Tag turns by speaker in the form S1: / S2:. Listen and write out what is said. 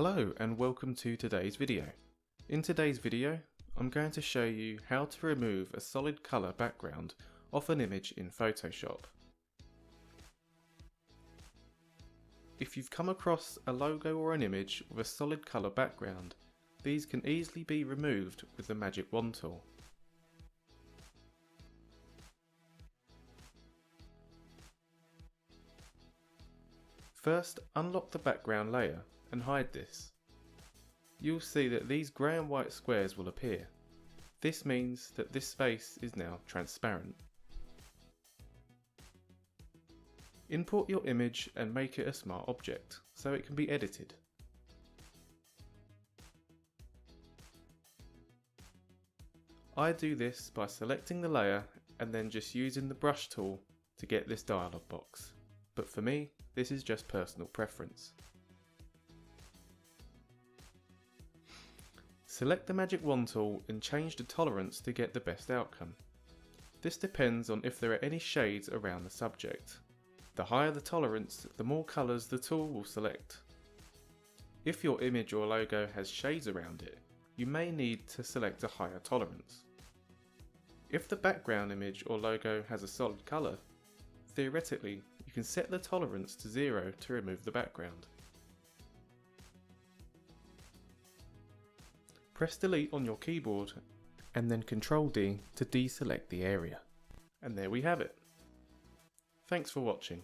S1: Hello and welcome to today's video. In today's video, I'm going to show you how to remove a solid colour background off an image in Photoshop. If you've come across a logo or an image with a solid colour background, these can easily be removed with the Magic Wand tool. First, unlock the background layer and hide this. You'll see that these grey and white squares will appear. This means that this space is now transparent. Import your image and make it a smart object so it can be edited. I do this by selecting the layer and then just using the brush tool to get this dialog box, but for me this is just personal preference. Select the Magic Wand tool and change the tolerance to get the best outcome. This depends on if there are any shades around the subject. The higher the tolerance, the more colours the tool will select. If your image or logo has shades around it, you may need to select a higher tolerance. If the background image or logo has a solid colour, theoretically you can set the tolerance to 0 to remove the background. Press delete on your keyboard and then Ctrl D to deselect the area. And there we have it. Thanks for watching.